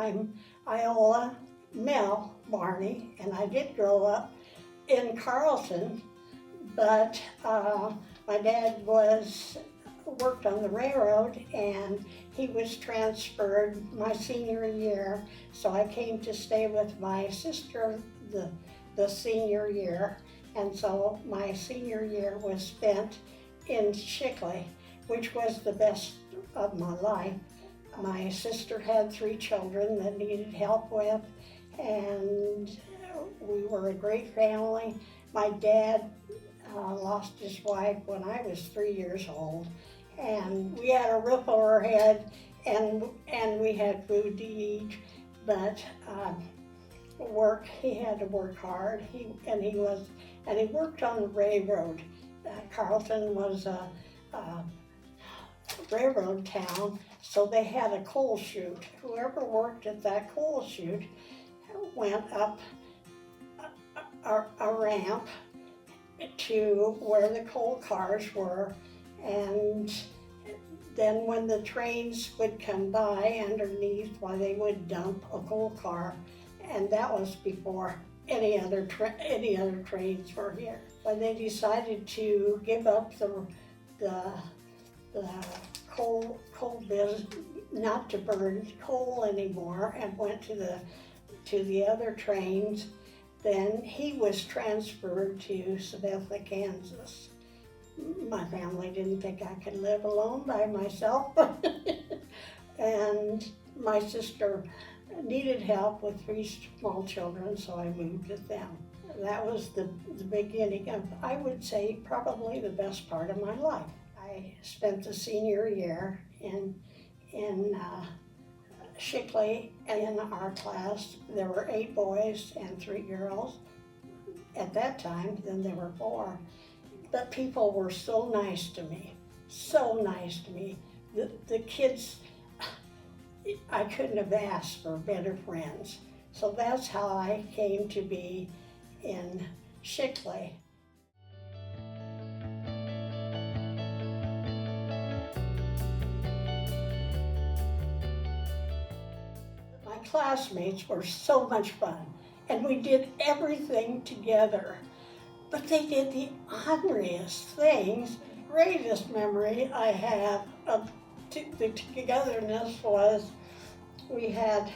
I'm Iola, Mel, Barney, and I did grow up in Carlton, but my dad worked on the railroad, and he was transferred my senior year, so I came to stay with my sister the senior year, and so my senior year was spent in Shickley, which was the best of my life. My sister had 3 children that needed help with, and we were a great family. My dad lost his wife when I was 3 years old, and we had a roof over our head, and we had food to eat, but he had to work hard. He worked on the railroad. Carlton was a railroad town, so they had a coal chute. Whoever worked at that coal chute went up a ramp to where the coal cars were, and then when the trains would come by underneath, they would dump a coal car, and that was before any other trains were here. When they decided to give up the coal business, not to burn coal anymore, and went to the other trains, then he was transferred to Sabetha, Kansas. My family didn't think I could live alone by myself, and my sister needed help with 3 small children, so I moved with them. That was the beginning of, I would say, probably the best part of my life. I spent the senior year in Shickley. In our class, there were 8 boys and 3 girls. At that time, then there were 4. But people were so nice to me, so nice to me. The kids, I couldn't have asked for better friends. So that's how I came to be in Shickley. My classmates were so much fun, and we did everything together. But they did the hungriest things. Greatest memory I have of the togetherness was we had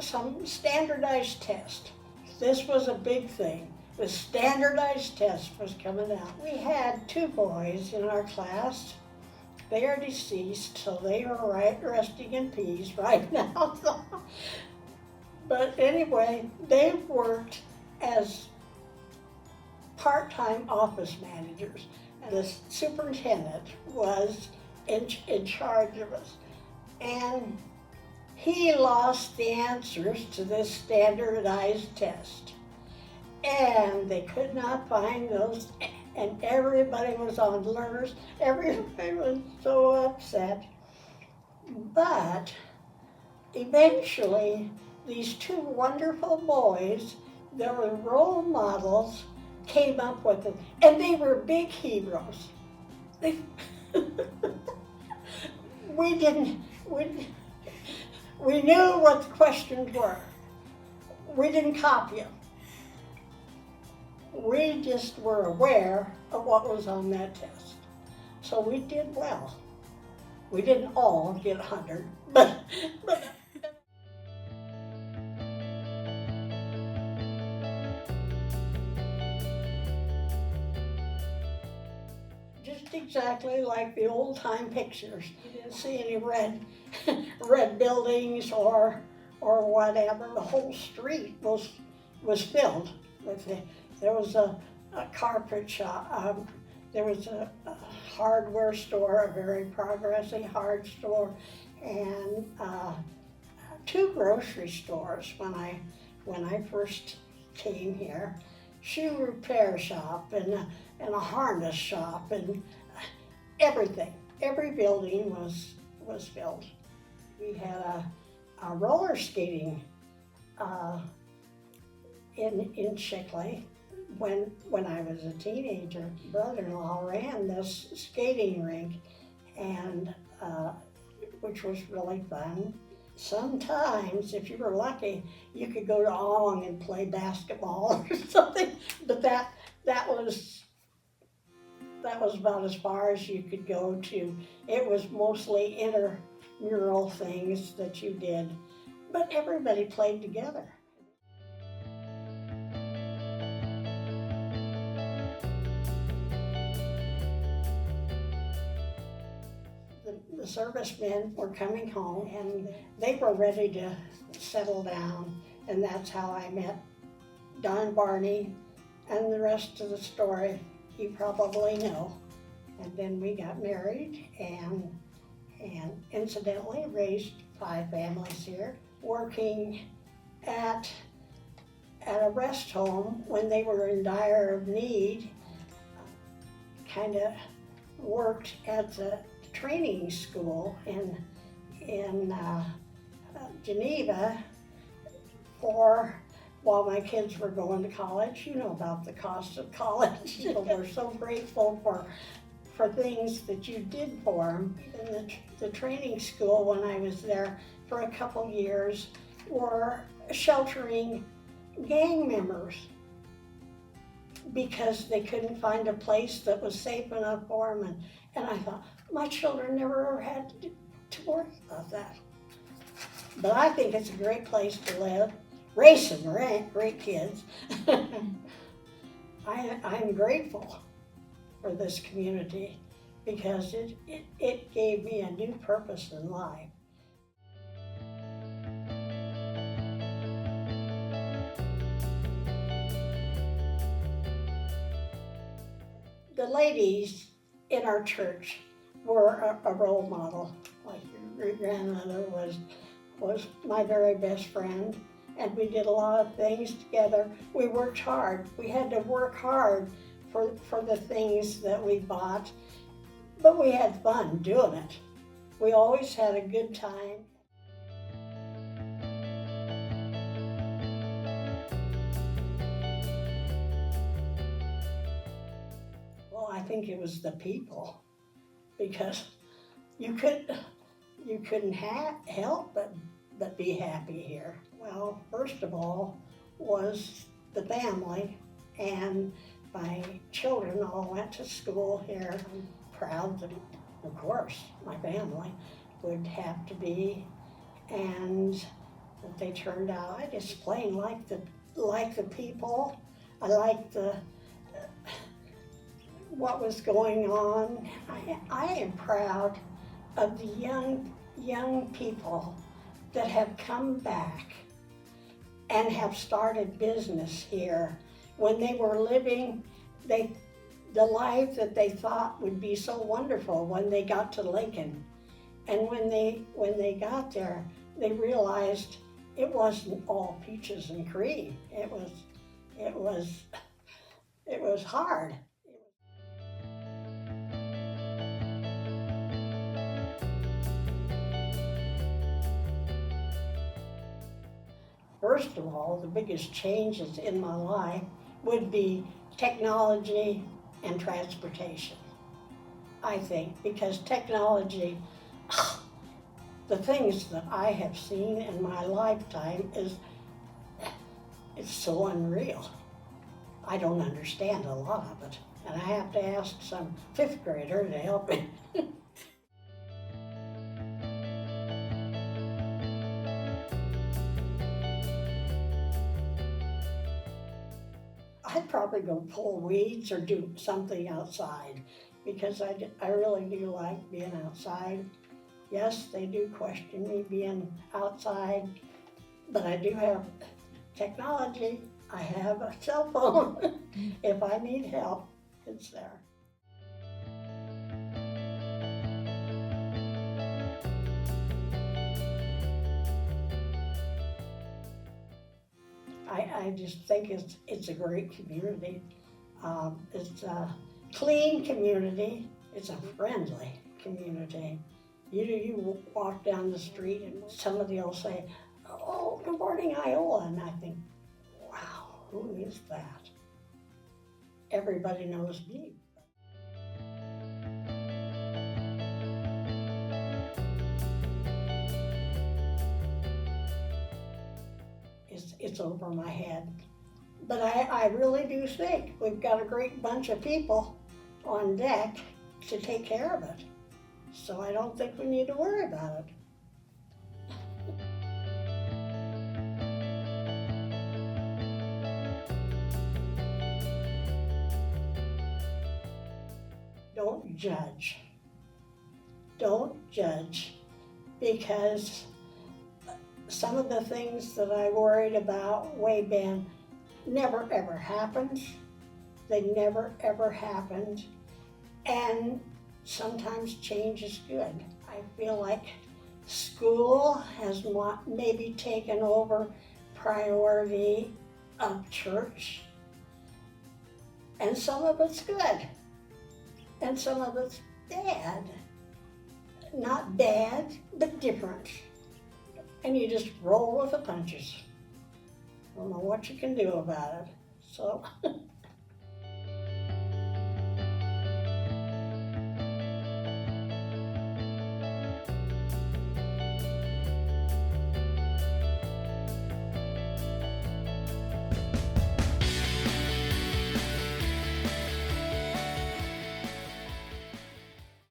some standardized test. This was a big thing. The standardized test was coming out. We had 2 boys in our class. They are deceased, so they are resting in peace right now. But anyway, they worked as part-time office managers. The superintendent was in charge of us, and he lost the answers to this standardized test, and they could not find those, and everybody was on learners. Everybody was so upset. But eventually, these 2 wonderful boys, they were role models, came up with it, and they were big heroes. We knew what the questions were. We didn't copy them. We just were aware of what was on that test. So we did well. We didn't all get 100, but just exactly like the old-time pictures. You didn't see any red buildings or whatever. The whole street was filled with it. There was a carpet shop. There was a hardware store, a very progressive hard store, and 2 grocery stores when I first came here. Shoe repair shop and a harness shop and everything. Every building was filled. We had a roller skating in Shickley. When I was a teenager, brother-in-law ran this skating rink, and which was really fun. sometimes, if you were lucky, you could go to Ong and play basketball or something. But that was about as far as you could go to. It was mostly intramural things that you did, but everybody played together. The servicemen were coming home and they were ready to settle down, and that's how I met Don Barney, and the rest of the story you probably know. And then we got married and incidentally raised 5 families here, working at a rest home when they were in dire need. Kind of worked at the training school in Geneva while my kids were going to college. You know about the cost of college. We're so grateful for things that you did for them. In the training school, when I was there for a couple years, were sheltering gang members because they couldn't find a place that was safe enough for them. And I thought, my children never had to worry about that. But I think it's a great place to live. Raise some great kids. I'm grateful for this community because it gave me a new purpose in life. The ladies in our church were a role model. Like your grandmother was my very best friend, and we did a lot of things together. We worked hard. We had to work hard for the things that we bought, but we had fun doing it. We always had a good time. Well, I think it was the people, because you couldn't help but be happy here. Well, first of all was the family, and my children all went to school here. I'm proud that, of course, my family would have to be, and that they turned out. I just plain like the people. I liked what was going on. I am proud of the young people that have come back and have started business here when they were living the life that they thought would be so wonderful when they got to Lincoln. And when they got there, they realized it wasn't all peaches and cream. It was hard. First of all, the biggest changes in my life would be technology and transportation, I think, because technology, the things that I have seen in my lifetime it's so unreal. I don't understand a lot of it, and I have to ask some 5th grader to help me. I'd probably go pull weeds or do something outside, because I really do like being outside. Yes, they do question me being outside, but I do have technology. I have a cell phone. If I need help, it's there. I just think it's a great community. It's a clean community. It's a friendly community. You walk down the street and somebody will say, "Oh, good morning, Iola," and I think, wow, who is that? Everybody knows me. blankets over my head. But I really do think we've got a great bunch of people on deck to take care of it. So I don't think we need to worry about it. Don't judge. Don't judge, because some of the things that I worried about way back never ever happened. They never ever happened. And sometimes change is good. I feel like school has maybe taken over priority of church. And some of it's good. And some of it's bad. Not bad, but different. And you just roll with the punches. I don't know what you can do about it. So